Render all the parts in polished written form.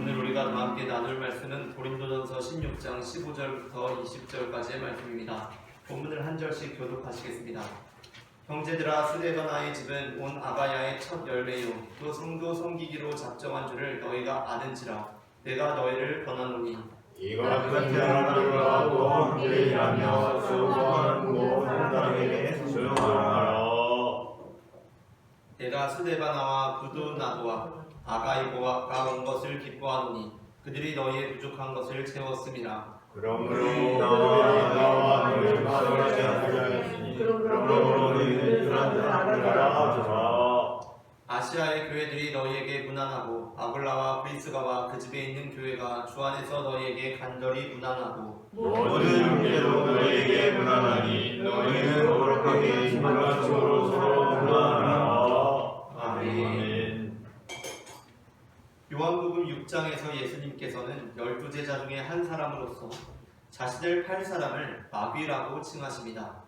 오늘 우리가 다 함께 나눌 말씀은 고린도전서 16장 15절부터 20절까지의 말씀입니다. 본문을 한 절씩 교독하시겠습니다. 형제들아, 스데바나의 집은 온 아가야의 첫 열매요 또 성도 섬기기로 작정한 줄을 너희가 아는지라. 내가 너희를 권하노니 이것 같은 사람들과 또 함께 일하며 수고하는 모든 사람에게 조용하라. 내가 스데바나와 부두나도와 아가이고가 온 것을 기뻐하노니 그들이 너희의 부족한 것을 채웠음이라. 그러므로 나와 너희를 마음에 하였으니 그러므로 너희는 그런 사람을 알아주라. 아시아의 교회들이 너희에게 무난하고 아굴라와 브리스가와 그 집에 있는 교회가 주 안에서 너희에게 간절히 무난하고 모든 형제도 너희에게 무난하니 너희는 거룩하게 인간적으로 서로 무난하라. 아멘. 요한복음 6장에서 예수님께서는 12제자 중에 한 사람으로서 자신을 팔 사람을 마귀라고 칭하십니다.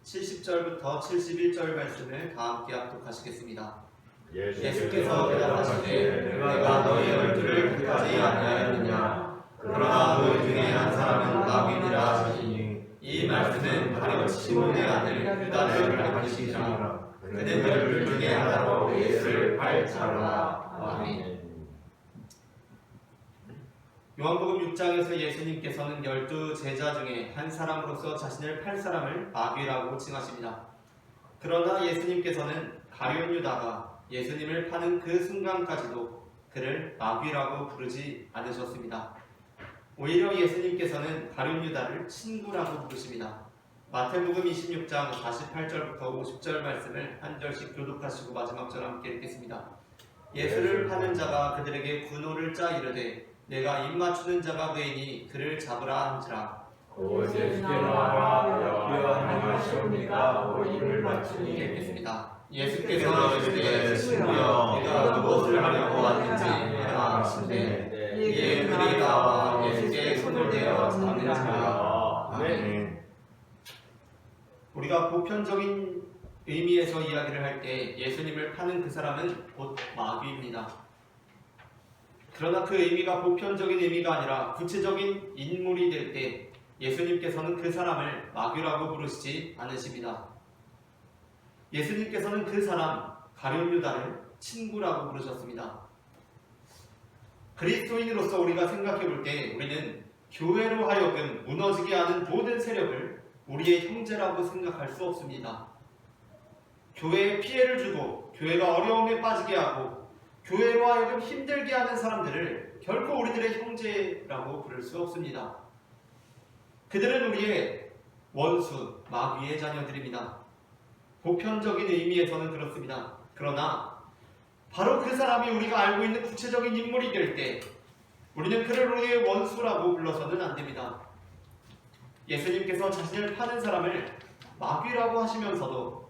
70절부터 71절 말씀을 다 함께 합독하시겠습니다. 예수께서 대답하시되 내가 너희 열두를 끝까지 아니하였느냐. 그러나 너희 중에 한 사람은 마귀니라 하시니 이 말씀은 바로 시몬의 아들 유다를 가리키시니라. 그는 열둘 중에 하나로 예수를 팔 자라. 아멘. 요한복음 6장에서 예수님께서는 12제자 중에 한 사람으로서 자신을 팔 사람을 마귀라고 칭하십니다. 그러나 예수님께서는 가룟 유다가 예수님을 파는 그 순간까지도 그를 마귀라고 부르지 않으셨습니다. 오히려 예수님께서는 가룟 유다를 친구라고 부르십니다. 마태복음 26장 48절부터 50절 말씀을 한 절씩 교독하시고 마지막 절 함께 읽겠습니다. 예수를 파는 자가 그들에게 군호를 짜 이르되 내가 입 맞추는 자가 되이니 그를 잡으라 한지라. 곧 예수께 나와라. 여기와 행하시옵니까? 입을 맞추니. 읽겠습니다. 예수께서 이르시되 친구여 네가 무엇을 하려고 왔는지 해라 하시되 이에 그들이 나와 예수께 손을 대어 잡는지라. 아멘. 우리가 보편적인 의미에서 이야기를 할 때 예수님을 파는 그 사람은 곧 마귀입니다. 그러나 그 의미가 보편적인 의미가 아니라 구체적인 인물이 될 때 예수님께서는 그 사람을 마귀라고 부르시지 않으십니다. 예수님께서는 그 사람 가룟 유다를 친구라고 부르셨습니다. 그리스도인으로서 우리가 생각해 볼 때 우리는 교회로 하여금 무너지게 하는 모든 세력을 우리의 형제라고 생각할 수 없습니다. 교회에 피해를 주고 교회가 어려움에 빠지게 하고 교회로 하여금 힘들게 하는 사람들을 결코 우리들의 형제라고 부를 수 없습니다. 그들은 우리의 원수, 마귀의 자녀들입니다. 보편적인 의미에서는 그렇습니다. 그러나 바로 그 사람이 우리가 알고 있는 구체적인 인물이 될 때 우리는 그를 우리의 원수라고 불러서는 안 됩니다. 예수님께서 자신을 파는 사람을 마귀라고 하시면서도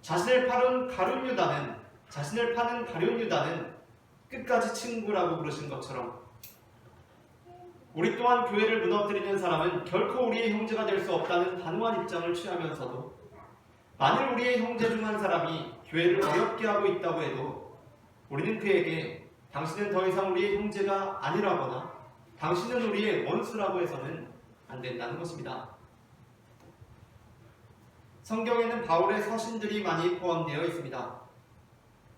자신을 파는 가룟 유다는 끝까지 친구라고 부르신 것처럼 우리 또한 교회를 무너뜨리는 사람은 결코 우리의 형제가 될 수 없다는 단호한 입장을 취하면서도 만일 우리의 형제 중 한 사람이 교회를 어렵게 하고 있다고 해도 우리는 그에게 당신은 더 이상 우리의 형제가 아니라거나 당신은 우리의 원수라고 해서는 안 된다는 것입니다. 성경에는 바울의 서신들이 많이 포함되어 있습니다.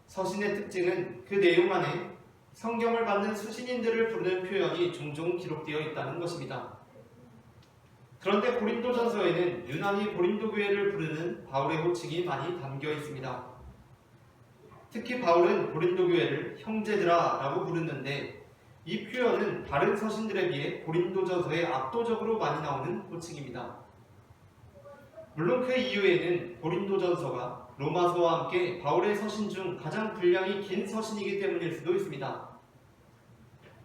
서신의 특징은 그 내용 안에 성경을 받는 수신인들을 부르는 표현이 종종 기록되어 있다는 것입니다. 그런데 고린도전서에는 유난히 고린도 교회를 부르는 바울의 호칭이 많이 담겨 있습니다. 특히 바울은 고린도 교회를 형제들아 라고 부르는데 이 표현은 다른 서신들에 비해 고린도전서에 압도적으로 많이 나오는 호칭입니다. 물론 그 이유에는 고린도전서가 로마서와 함께 바울의 서신 중 가장 분량이 긴 서신이기 때문일 수도 있습니다.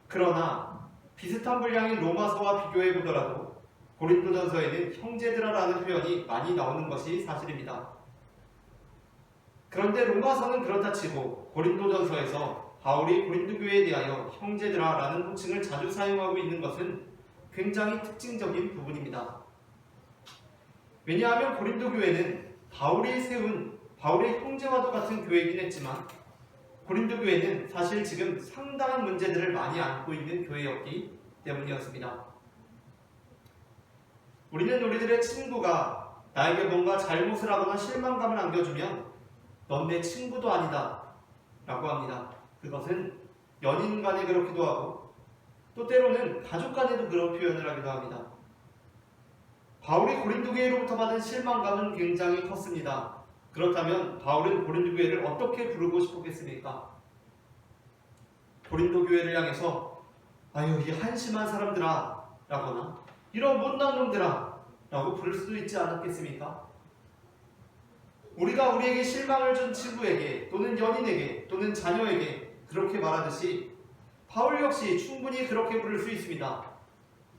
그러나 비슷한 분량인 로마서와 비교해 보더라도 고린도전서에는 형제들아라는 표현이 많이 나오는 것이 사실입니다. 그런데 로마서는 그렇다 치고 고린도전서에서 바울이 고린도 교회에 대하여 형제들아라는 호칭을 자주 사용하고 있는 것은 굉장히 특징적인 부분입니다. 왜냐하면 고린도 교회는 바울이 세운 바울의 형제와도 같은 교회이긴 했지만 고린도 교회는 사실 지금 상당한 문제들을 많이 안고 있는 교회였기 때문이었습니다. 우리는 우리들의 친구가 나에게 뭔가 잘못을 하거나 실망감을 안겨주면 넌 내 친구도 아니다 라고 합니다. 그것은 연인 간에 그렇기도 하고 또 때로는 가족 간에도 그런 표현을 하기도 합니다. 바울이 고린도 교회로부터 받은 실망감은 굉장히 컸습니다. 그렇다면 바울은 고린도 교회를 어떻게 부르고 싶었겠습니까? 고린도 교회를 향해서 아유 이 한심한 사람들아 라거나 이런 못난 놈들아 라고 부를 수도 있지 않았겠습니까? 우리가 우리에게 실망을 준 친구에게 또는 연인에게 또는 자녀에게 그렇게 말하듯이 바울 역시 충분히 그렇게 부를 수 있습니다.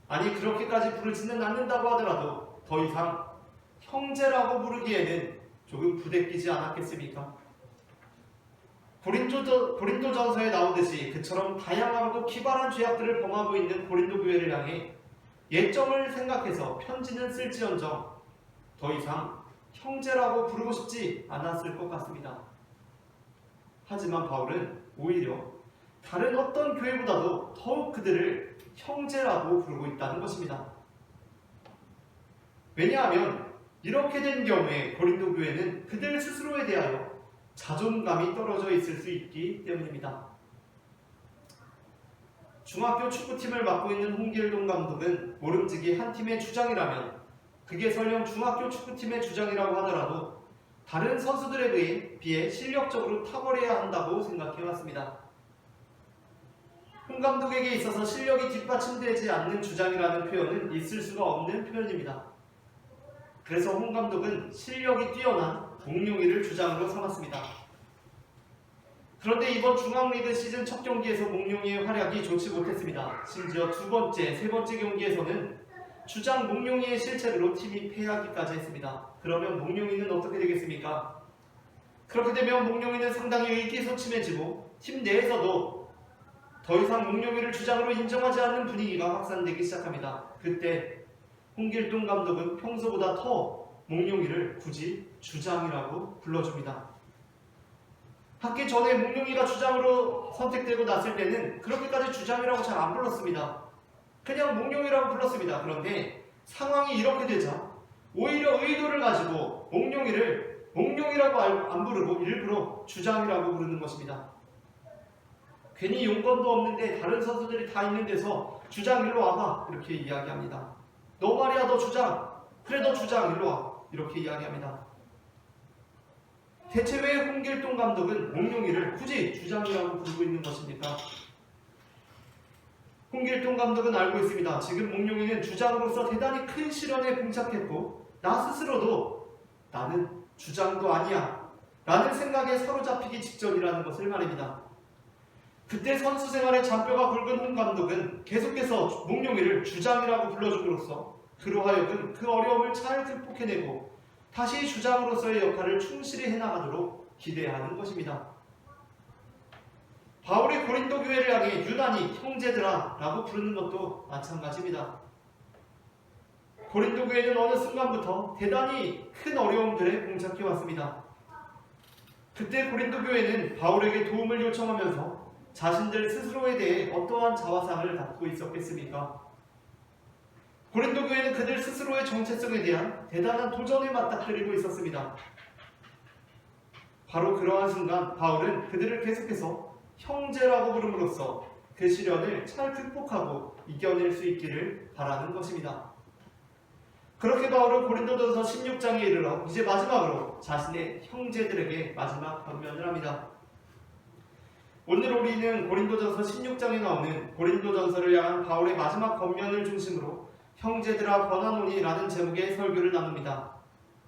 아니 그렇게까지 부르지는 않는다고 하더라도 더 이상 형제라고 부르기에는 조금 부대끼지 않았겠습니까? 고린도전서에 나오듯이 그처럼 다양하고 기발한 죄악들을 범하고 있는 고린도 교회를 향해 예정을 생각해서 편지는 쓸지언정 더 이상 형제라고 부르고 싶지 않았을 것 같습니다. 하지만 바울은 오히려 다른 어떤 교회보다도 더욱 그들을 형제라고 부르고 있다는 것입니다. 왜냐하면 이렇게 된 경우에 고린도 교회는 그들 스스로에 대하여 자존감이 떨어져 있을 수 있기 때문입니다. 중학교 축구팀을 맡고 있는 홍길동 감독은 모름지기 한 팀의 주장이라면 그게 설령 중학교 축구팀의 주장이라고 하더라도 다른 선수들에 비해 실력적으로 탁월해야 한다고 생각해왔습니다. 홍 감독에게 있어서 실력이 뒷받침되지 않는 주장이라는 표현은 있을 수가 없는 표현입니다. 그래서 홍 감독은 실력이 뛰어난 몽룡이를 주장으로 삼았습니다. 그런데 이번 중앙리그 시즌 첫 경기에서 몽룡이의 활약이 좋지 못했습니다. 심지어 두 번째, 세 번째 경기에서는 주장 몽룡이의 실책으로 팀이 패하기까지 했습니다. 그러면 몽룡이는 어떻게 되겠습니까? 그렇게 되면 몽룡이는 상당히 의기소침해지고 팀 내에서도 더 이상 몽룡이를 주장으로 인정하지 않는 분위기가 확산되기 시작합니다. 그때 홍길동 감독은 평소보다 더 몽룡이를 굳이 주장이라고 불러줍니다. 학기 전에 몽룡이가 주장으로 선택되고 났을 때는 그렇게까지 주장이라고 잘 안 불렀습니다. 그냥 몽룡이라고 불렀습니다. 그런데 상황이 이렇게 되자 오히려 의도를 가지고 몽룡이를 몽룡이라고 안 부르고 일부러 주장이라고 부르는 것입니다. 괜히 용건도 없는데 다른 선수들이 다 있는 데서 주장 일로 와봐 이렇게 이야기합니다. 너 말이야 너 주장 그래 너 주장 일로 와 이렇게 이야기합니다. 대체 왜 홍길동 감독은 몽룡이를 굳이 주장이라고 부르고 있는 것입니까? 홍길동 감독은 알고 있습니다. 지금 몽룡이는 주장으로서 대단히 큰 시련에 봉착했고 나 스스로도 나는 주장도 아니야 라는 생각에 사로잡히기 직전이라는 것을 말입니다. 그때 선수 생활의 잔뼈가 굵은 홍 감독은 계속해서 몽룡이를 주장이라고 불러줌으로써 그로 하여금 그 어려움을 잘 극복해내고 다시 주장으로서의 역할을 충실히 해나가도록 기대하는 것입니다. 바울이 고린도 교회를 향해 유난히 형제들아 라고 부르는 것도 마찬가지입니다. 고린도 교회는 어느 순간부터 대단히 큰 어려움들에 봉착해 왔습니다. 그때 고린도 교회는 바울에게 도움을 요청하면서 자신들 스스로에 대해 어떠한 자화상을 갖고 있었겠습니까? 고린도 교회는 그들 스스로의 정체성에 대한 대단한 도전에 맞닥뜨리고 있었습니다. 바로 그러한 순간 바울은 그들을 계속해서 형제라고 부름으로써 그 시련을 잘 극복하고 이겨낼 수 있기를 바라는 것입니다. 그렇게 바울은 고린도전서 16장에 이르러 이제 마지막으로 자신의 형제들에게 마지막 권면을 합니다. 오늘 우리는 고린도전서 16장에 나오는 고린도전서를 향한 바울의 마지막 권면을 중심으로 형제들아 권하노니 라는 제목의 설교를 나눕니다.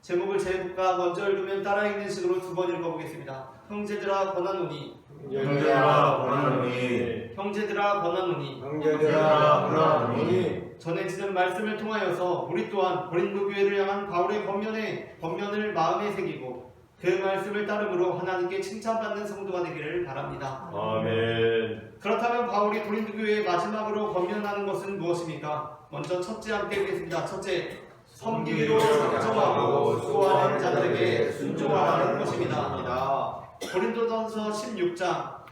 제목을 제가 먼저 읽으면 따라 읽는 식으로 두 번 읽어보겠습니다. 형제들아 권하노니 형제들아 권하노니 형제들아 권하노니 형제들아 권하노니 전해지는 말씀을 통하여서 우리 또한 고린도 교회를 향한 바울의 권면을 마음에 새기고 그 말씀을 따름으로 하나님께 칭찬받는 성도가 되기를 바랍니다. 아멘. 그렇다면 바울이 고린도 교회에 마지막으로 권면하는 것은 무엇입니까? 먼저 첫째 함께 읽겠습니다. 첫째, 섬기기로 작정하고 수고하는 자들에게 순종하라는 것입니다. 고린도전서 16장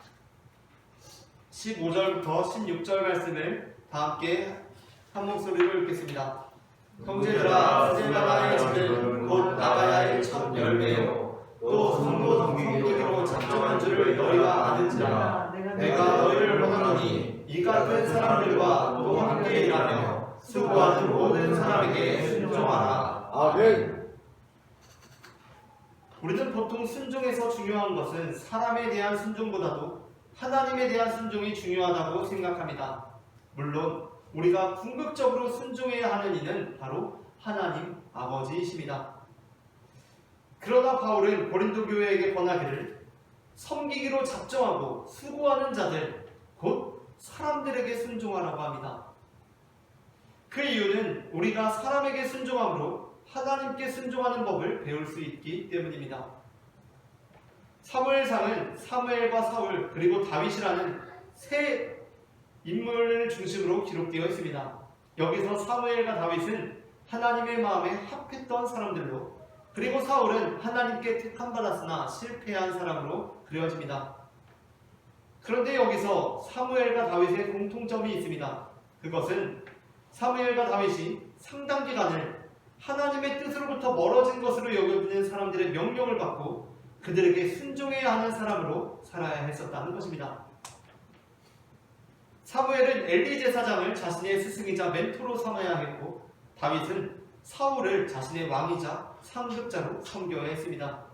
15절부터 16절 말씀을 다 함께 한 목소리로 읽겠습니다. 형제들아, 스데나가의 집은 곧 나가야 할 첫 열매요 또 성도 섬기기로 작정한 줄을 너희가 아는지라. 내가 너희를 원하노니 이 같은 사람들과 또 함께 일하며 수고하는 모든 사람에게 순종하라. 아멘. 우리는 보통 순종에서 중요한 것은 사람에 대한 순종보다도 하나님에 대한 순종이 중요하다고 생각합니다. 물론 우리가 궁극적으로 순종해야 하는 이는 바로 하나님 아버지이십니다. 그러나 바울은 고린도 교회에게 권하기를 섬기기로 작정하고 수고하는 자들, 곧 사람들에게 순종하라고 합니다. 그 이유는 우리가 사람에게 순종함으로 하나님께 순종하는 법을 배울 수 있기 때문입니다. 사무엘상은 사무엘과 사울 그리고 다윗이라는 세 인물을 중심으로 기록되어 있습니다. 여기서 사무엘과 다윗은 하나님의 마음에 합했던 사람들로, 그리고 사울은 하나님께 택함받았으나 실패한 사람으로 그려집니다. 그런데 여기서 사무엘과 다윗의 공통점이 있습니다. 그것은 사무엘과 다윗이 상당 기간을 하나님의 뜻으로부터 멀어진 것으로 여겨지는 사람들의 명령을 받고 그들에게 순종해야 하는 사람으로 살아야 했었다는 것입니다. 사무엘은 엘리 제사장을 자신의 스승이자 멘토로 삼아야 했고, 다윗은 사울을 자신의 왕이자 상급자로 섬겨야 했습니다.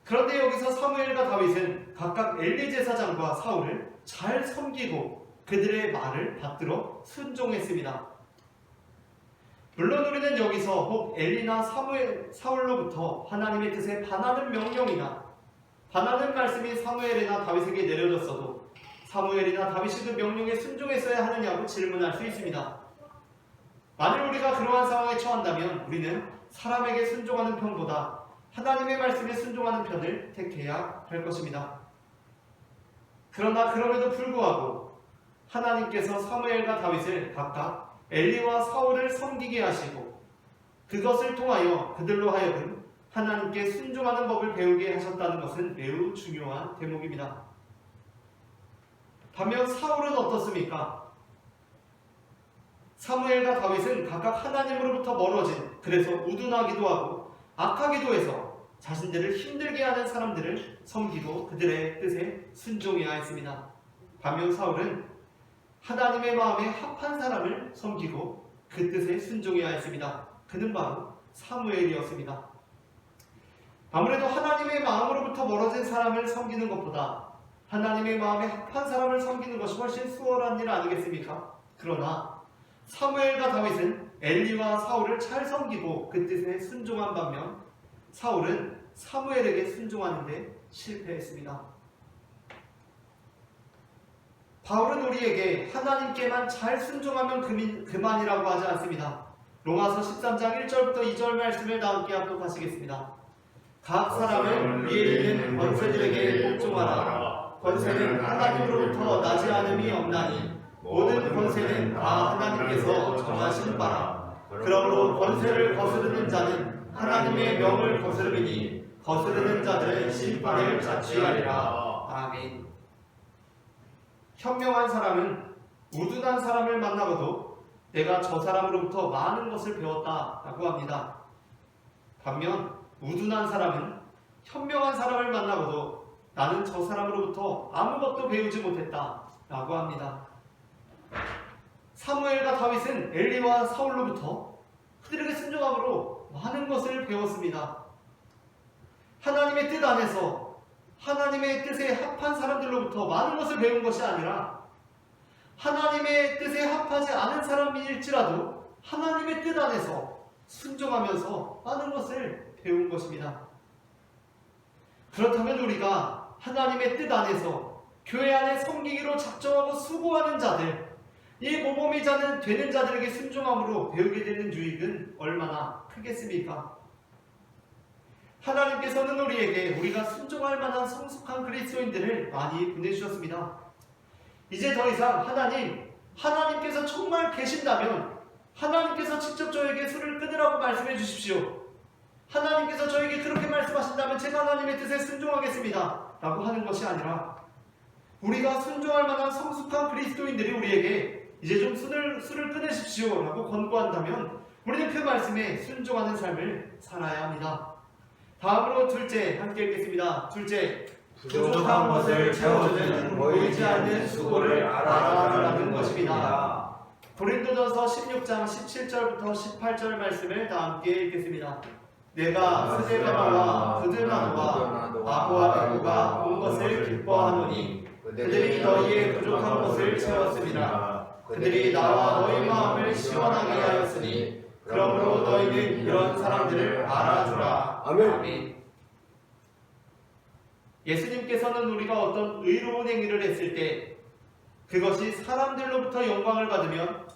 그런데 여기서 사무엘과 다윗은 각각 엘리 제사장과 사울을 잘 섬기고 그들의 말을 받들어 순종했습니다. 물론 우리는 여기서 혹 엘리나 사울로부터 하나님의 뜻에 반하는 명령이나 반하는 말씀이 사무엘이나 다윗에게 내려졌어도 사무엘이나 다윗이 그 명령에 순종했어야 하느냐고 질문할 수 있습니다. 만일 우리가 그러한 상황에 처한다면 우리는 사람에게 순종하는 편보다 하나님의 말씀에 순종하는 편을 택해야 할 것입니다. 그러나 그럼에도 불구하고 하나님께서 사무엘과 다윗을 각각 엘리와 사울을 섬기게 하시고 그것을 통하여 그들로 하여금 하나님께 순종하는 법을 배우게 하셨다는 것은 매우 중요한 대목입니다. 반면 사울은 어떻습니까? 사무엘과 다윗은 각각 하나님으로부터 멀어진, 그래서 우둔하기도 하고 악하기도 해서 자신들을 힘들게 하는 사람들을 섬기고 그들의 뜻에 순종해야 했습니다. 반면 사울은 하나님의 마음에 합한 사람을 섬기고 그 뜻에 순종해야 했습니다. 그는 바로 사무엘이었습니다. 아무래도 하나님의 마음으로부터 멀어진 사람을 섬기는 것보다 하나님의 마음에 합한 사람을 섬기는 것이 훨씬 수월한 일 아니겠습니까? 그러나 사무엘과 다윗은 엘리와 사울을 잘 섬기고 그 뜻에 순종한 반면 사울은 사무엘에게 순종하는데 실패했습니다. 바울은 우리에게 하나님께만 잘 순종하면 그만이라고 하지 않습니다. 로마서 13장 1절부터 2절 말씀을 다 함께 합독하시겠습니다. 각 사람을 위에 있는 권세들에게 복종하라. 권세는 하나님으로부터 나지 않음이 없나니 모든 권세는 다 하나님께서 정하신 바라. 그러므로 권세를 거스르는 자는 하나님의 명을 거스르리니 거스르는 자들은 심판을 자취하리라. 아멘. 현명한 사람은 우둔한 사람을 만나고도 내가 저 사람으로부터 많은 것을 배웠다라고 합니다. 반면 우둔한 사람은 현명한 사람을 만나고도 나는 저 사람으로부터 아무것도 배우지 못했다라고 합니다. 사무엘과 다윗은 엘리와 사울로부터 그들에게 순종함으로 많은 것을 배웠습니다. 하나님의 뜻 안에서 하나님의 뜻에 합한 사람들로부터 많은 것을 배운 것이 아니라 하나님의 뜻에 합하지 않은 사람일지라도 하나님의 뜻 안에서 순종하면서 많은 것을 배운 것입니다. 그렇다면 우리가 하나님의 뜻 안에서 교회 안에 섬기기로 작정하고 수고하는 자들, 이 모범이 되는 자들에게 순종함으로 배우게 되는 유익은 얼마나 크겠습니까? 하나님께서는 우리에게 우리가 순종할 만한 성숙한 그리스도인들을 많이 보내주셨습니다. 이제 더 이상 하나님께서 정말 계신다면 하나님께서 직접 저에게 술을 끊으라고 말씀해 주십시오. 하나님께서 저에게 그렇게 말씀하신다면 제가 하나님의 뜻에 순종하겠습니다 라고 하는 것이 아니라 우리가 순종할 만한 성숙한 그리스도인들이 우리에게 이제 좀 술을 끊으십시오 라고 권고한다면 우리는 그 말씀에 순종하는 삶을 살아야 합니다. 다음으로 둘째 함께 읽겠습니다. 둘째, 부족한 것을 채워주는 보이지 않는 수고를 알아주라는 것입니다. 고린도전서 16장 17절부터 18절 말씀을 다 함께 읽겠습니다. 내가 스데바와 그드나도와 아보와 베고가 온 것을 기뻐하노니 그들이 너희의 부족한 것을 채웠습니다. 그들이 나와 너희 마음을 시원하게 하였으니 그러므로 너희는 이런 사람들을 알아주라. 아멘. 예수님께서는 우리가 어떤 의로운 행위를 했을 때 그것이 사람들로부터 영광을 받으면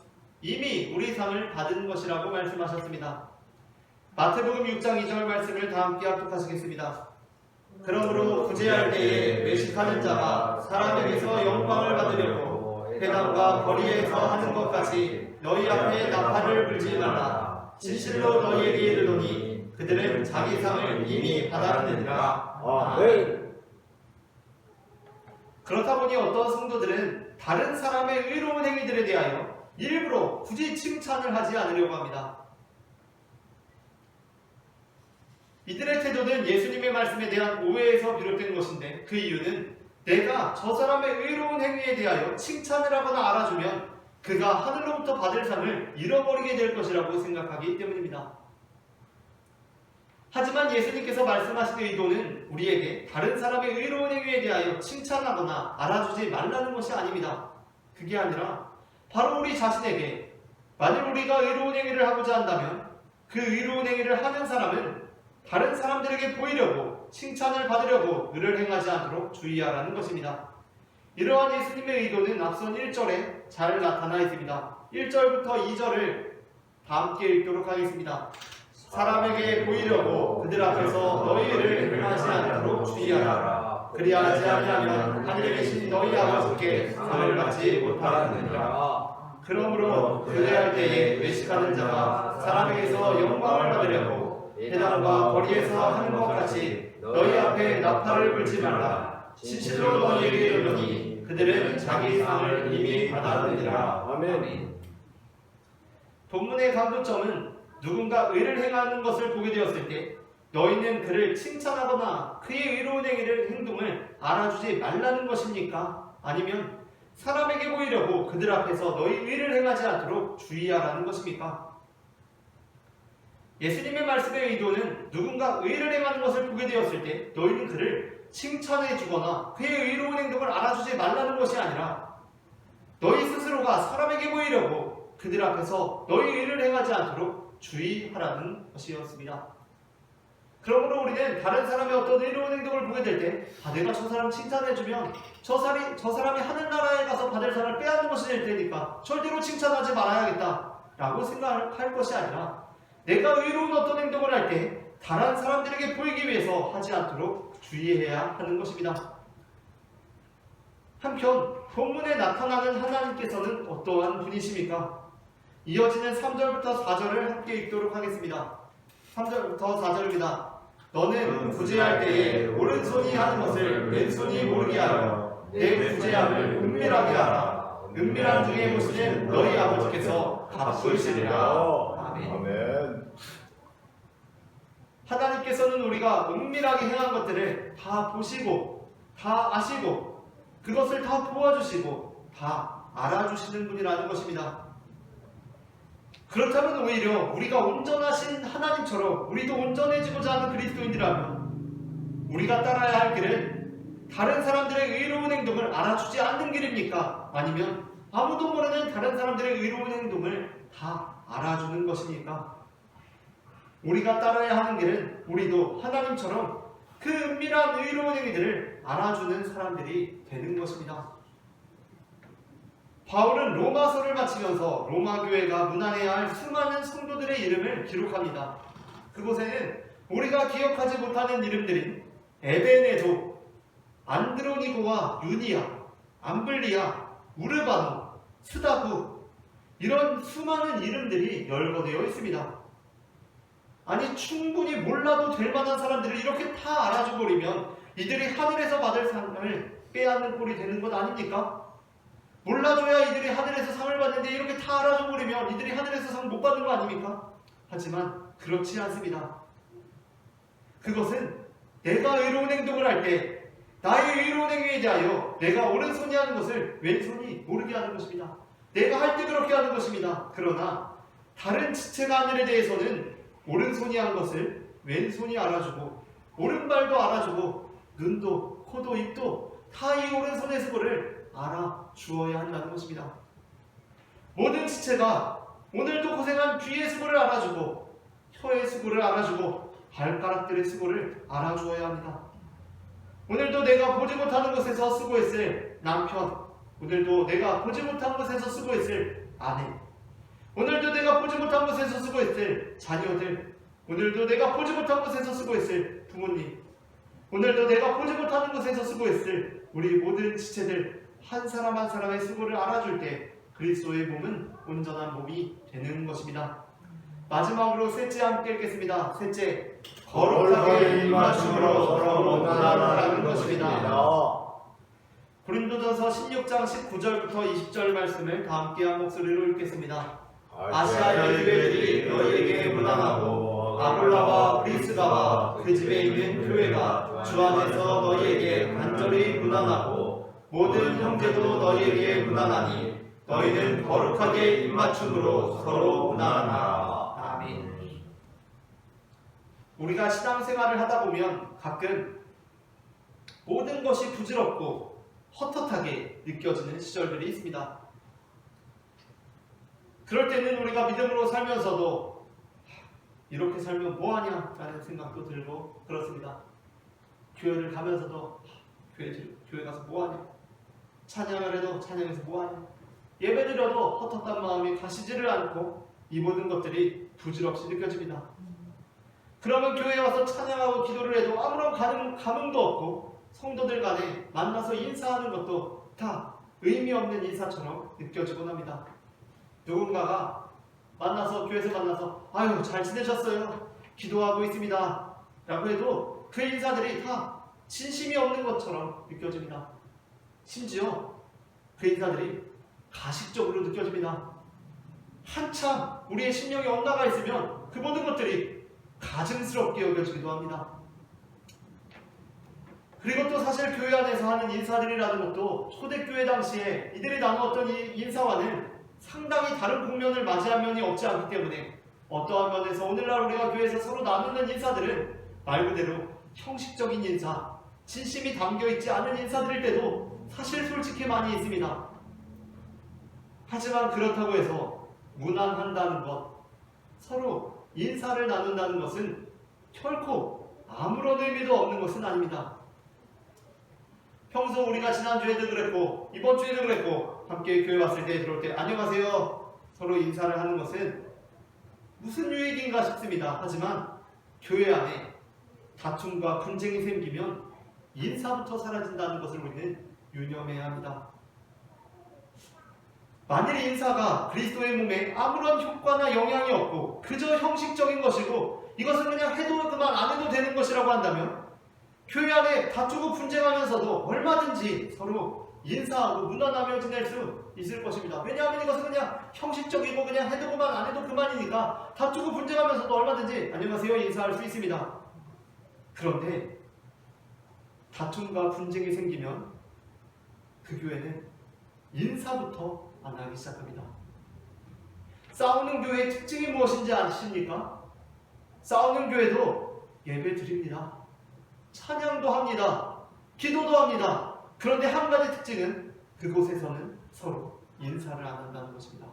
이미 우리 상을 받은 것이라고 말씀하셨습니다. 마태복음 6장 2절 말씀을 다 함께 합독하시겠습니다. 그러므로 구제할 때에 외식하는 자가 사람에게서 영광을 받으려고 회당과 거리에서 하는 것 같이 너희 앞에 나팔을 불지 말라. 진실로 너희에게 이르노니 그들은 자기 상을 이미 받았느니라. 아멘. 그렇다 보니 어떤 성도들은 다른 사람의 의로운 행위들에 대하여 일부러 굳이 칭찬을 하지 않으려고 합니다. 이들의 태도는 예수님의 말씀에 대한 오해에서 비롯된 것인데 그 이유는 내가 저 사람의 의로운 행위에 대하여 칭찬을 하거나 알아주면 그가 하늘로부터 받을 상을 잃어버리게 될 것이라고 생각하기 때문입니다. 하지만 예수님께서 말씀하신 의도는 우리에게 다른 사람의 의로운 행위에 대하여 칭찬하거나 알아주지 말라는 것이 아닙니다. 그게 아니라 바로 우리 자신에게 만일 우리가 의로운 행위를 하고자 한다면 그 의로운 행위를 하는 사람은 다른 사람들에게 보이려고 칭찬을 받으려고 의를 행하지 않도록 주의하라는 것입니다. 이러한 예수님의 의도는 앞선 1절에 잘 나타나 있습니다. 1절부터 2절을 다 함께 읽도록 하겠습니다. 사람에게 보이려고 그들 앞에서 너희 의를 행하지 않도록 주의하라. 그리하지 아니하면 하늘에 계신 너희 아버지께 상을 받지 못하느니라. 그러므로 그대할 때에 외식하는 자가 사람에게서 영광을 받으려고 회당과 거리에서 하는 것 같이 너희 앞에 나팔을 불지 말라. 진실로 너희에게 이르노니 그들은 자기 상을 이미 받았느니라. 아멘. 본문의 강조점은 누군가 의를 행하는 것을 보게 되었을 때 너희는 그를 칭찬하거나 그의 의로운 행동을 알아주지 말라는 것입니까? 아니면 사람에게 보이려고 그들 앞에서 너희 의를 행하지 않도록 주의하라는 것입니까? 예수님의 말씀의 의도는 누군가 의를 행하는 것을 보게 되었을 때 너희는 그를 칭찬해 주거나 그의 의로운 행동을 알아주지 말라는 것이 아니라 너희 스스로가 사람에게 보이려고 그들 앞에서 너희 의를 행하지 않도록 주의하라는 것이었습니다. 그러므로 우리는 다른 사람의 어떤 의로운 행동을 보게 될 때 내가 저 사람 칭찬해주면 저 사람이 하늘나라에 가서 받을 상을 빼앗는 것이 될 테니까 절대로 칭찬하지 말아야겠다 라고 생각할 것이 아니라 내가 의로운 어떤 행동을 할 때 다른 사람들에게 보이기 위해서 하지 않도록 주의해야 하는 것입니다. 한편 본문에 나타나는 하나님께서는 어떠한 분이십니까? 이어지는 3절부터 4절을 함께 읽도록 하겠습니다. 3절부터 4절입니다. 너는 구제할 때에 오른손이 하는 것을 왼손이 모르게 하여 내 구제함을 은밀하게 하라. 은밀한 중에 보시는 너희 아버지께서 갚으시리라. 아멘. 하나님께서는 우리가 은밀하게 행한 것들을 다 보시고 다 아시고 그것을 다 도와주시고 다 알아주시는 분이라는 것입니다. 그렇다면 오히려 우리가 온전하신 하나님처럼 우리도 온전해지고자 하는 그리스도인이라면 우리가 따라야 할 길은 다른 사람들의 의로운 행동을 알아주지 않는 길입니까? 아니면 아무도 모르는 다른 사람들의 의로운 행동을 다 알아주는 것입니까? 우리가 따라야 하는 길은 우리도 하나님처럼 그 은밀한 의로운 행위들을 알아주는 사람들이 되는 것입니다. 바울은 로마서를 마치면서 로마 교회가 문안해야 할 수많은 성도들의 이름을 기록합니다. 그곳에는 우리가 기억하지 못하는 이름들인 에베네도, 안드로니고와 유니아, 암블리아, 우르바노, 스다구 이런 수많은 이름들이 열거되어 있습니다. 아니 충분히 몰라도 될 만한 사람들을 이렇게 다 알아줘 버리면 이들이 하늘에서 받을 상을 빼앗는 꼴이 되는 것 아닙니까? 몰라줘야 이들이 하늘에서 상을 받는데 이렇게 다 알아줘 버리면 이들이 하늘에서 상 못 받는 거 아닙니까? 하지만 그렇지 않습니다. 그것은 내가 의로운 행동을 할 때 나의 의로운 행위에 대하여 내가 오른손이 하는 것을 왼손이 모르게 하는 것입니다. 내가 할 때 그렇게 하는 것입니다. 그러나 다른 지체가 하는 일에 대해서는 오른손이 한 것을 왼손이 알아주고 오른발도 알아주고 눈도 코도 입도 다 이 오른손의 수고를 알아주어야 한다는 것입니다. 모든 지체가 오늘도 고생한 귀의 수고를 알아주고 혀의 수고를 알아주고 발가락들의 수고를 알아주어야 합니다. 오늘도 내가 보지 못하는 곳에서 수고했을 남편, 오늘도 내가 보지 못한 곳에서 수고했을 아내, 오늘도 내가 보지 못한 곳에서 수고했을 자녀들, 오늘도 내가 보지 못한 곳에서 수고했을 부모님, 오늘도 내가 보지 못하는 곳에서 수고했을 우리 모든 지체들 한 사람 한 사람의 수고를 알아줄 때 그리스도의 몸은 온전한 몸이 되는 것입니다. 마지막으로 셋째 함께 읽겠습니다. 셋째, 거룩하게 입맞춤으로 서로 무난하라는 것입니다. 고린도전서 16장 19절부터 20절 말씀을 다 함께 한 목소리로 읽겠습니다. 아시아의 교회들이 너희에게 무난하고 아볼라와 브리스가와 그 집에 있는 교회가 주 안에서 너희에게 간절히 무난하고 모든 형제도 너희에게 무난하니 너희는 거룩하게 입맞춤으로 서로 무난하라. 아멘. 우리가 신앙생활을 하다 보면 가끔 모든 것이 부질없고 헛헛하게 느껴지는 시절들이 있습니다. 그럴 때는 우리가 믿음으로 살면서도 이렇게 살면 뭐하냐 라는 생각도 들고 그렇습니다. 교회를 가면서도 교회 가서 뭐하냐, 찬양을 해도 찬양해서 뭐하냐, 예배 드려도 헛헛한 마음이 가시지를 않고 이 모든 것들이 부질없이 느껴집니다. 그러면 교회에 와서 찬양하고 기도를 해도 아무런 감흥도 없고 성도들 간에 만나서 인사하는 것도 다 의미 없는 인사처럼 느껴지곤 합니다. 누군가가 교회에서 만나서 아유 잘 지내셨어요? 기도하고 있습니다 라고 해도 그 인사들이 다 진심이 없는 것처럼 느껴집니다. 심지어 그 인사들이 가식적으로 느껴집니다. 한참 우리의 심령이 엇나가 있으면 그 모든 것들이 가증스럽게 여겨지기도 합니다. 그리고 또 사실 교회 안에서 하는 인사들이라는 것도 초대교회 당시에 이들이 나누었던 이 인사와는 상당히 다른 국면을 맞이한 면이 없지 않기 때문에 어떠한 면에서 오늘날 우리가 교회에서 서로 나누는 인사들은 말 그대로 형식적인 인사, 진심이 담겨있지 않은 인사들일 때도 사실 솔직히 많이 있습니다. 하지만 그렇다고 해서 무난한다는 것, 서로 인사를 나눈다는 것은 결코 아무런 의미도 없는 것은 아닙니다. 평소 우리가 지난주에도 그랬고 이번 주에도 그랬고 함께 교회 왔을 때 들어올 때 안녕하세요 서로 인사를 하는 것은 무슨 유익인가 싶습니다. 하지만 교회 안에 다툼과 분쟁이 생기면 인사부터 사라진다는 것을 우리는 유념해야 합니다. 만일 인사가 그리스도의 몸에 아무런 효과나 영향이 없고 그저 형식적인 것이고 이것은 그냥 해도 그만 안 해도 되는 것이라고 한다면 교회 안에 다투고 분쟁하면서도 얼마든지 서로 인사하고 무난하며 지낼 수 있을 것입니다. 왜냐하면 이것은 그냥 형식적이고 그냥 해도 그만 안 해도 그만이니까 다투고 분쟁하면서도 얼마든지 안녕하세요 인사할 수 있습니다. 그런데 다툼과 분쟁이 생기면 그 교회는 인사부터 안 하기 시작합니다. 싸우는 교회의 특징이 무엇인지 아십니까? 싸우는 교회도 예배 드립니다. 찬양도 합니다. 기도도 합니다. 그런데 한 가지 특징은 그곳에서는 서로 인사를 안 한다는 것입니다.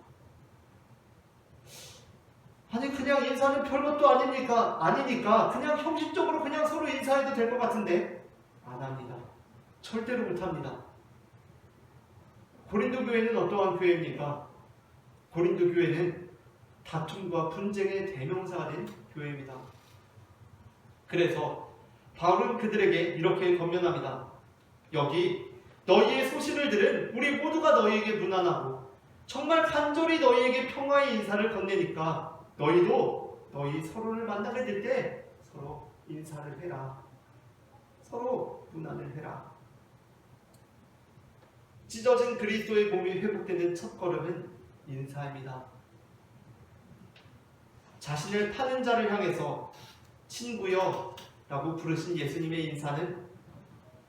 아니 그냥 인사는 별것도 아니니까 그냥 형식적으로 그냥 서로 인사해도 될 것 같은데 안 합니다. 절대로 못 합니다. 고린도 교회는 어떠한 교회입니까? 고린도 교회는 다툼과 분쟁의 대명사가 된 교회입니다. 그래서 바울은 그들에게 이렇게 권면합니다. 여기 너희의 소식을 들은 우리 모두가 너희에게 무난하고 정말 간절히 너희에게 평화의 인사를 건네니까 너희도 너희 서로를 만나게 될 때 서로 인사를 해라. 서로 무난을 해라. 찢어진 그리스도의 몸이 회복되는 첫걸음은 인사입니다. 자신을 파는 자를 향해서 친구여 라고 부르신 예수님의 인사는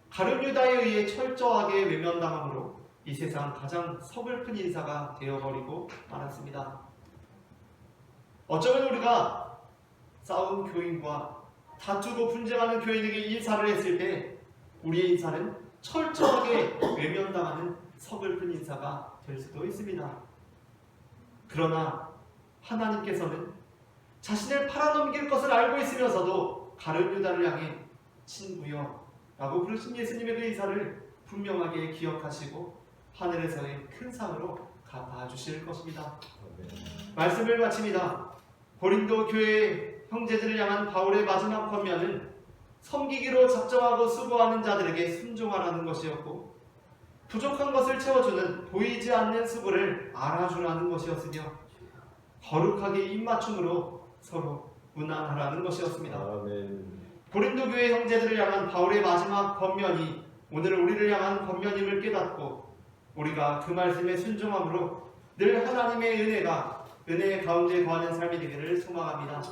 가룟 유다에 의해 철저하게 외면당함으로 이 세상 가장 서글픈 인사가 되어버리고 말았습니다. 어쩌면 우리가 싸운 교인과 다투고 분쟁하는 교인에게 인사를 했을 때 우리의 인사는 철저하게 외면당하는 서글픈 인사가 될 수도 있습니다. 그러나 하나님께서는 자신을 팔아넘길 것을 알고 있으면서도 가룟 유다를 향해 친구여 라고 부르신 예수님의 그 인사를 분명하게 기억하시고 하늘에서의 큰 상으로 갚아주실 것입니다. 말씀을 마칩니다. 고린도 교회 형제들을 향한 바울의 마지막 권면은 섬기기로 작정하고 수고하는 자들에게 순종하라는 것이었고 부족한 것을 채워주는 보이지 않는 수고를 알아주라는 것이었으며 거룩하게 입맞춤으로 서로 문안하라는 것이었습니다. 아멘. 고린도 교회 형제들을 향한 바울의 마지막 권면이 오늘 우리를 향한 권면임을 깨닫고 우리가 그 말씀에 순종함으로 늘 하나님의 은혜가 은혜의 가운데 거하는 삶이 되기를 소망합니다.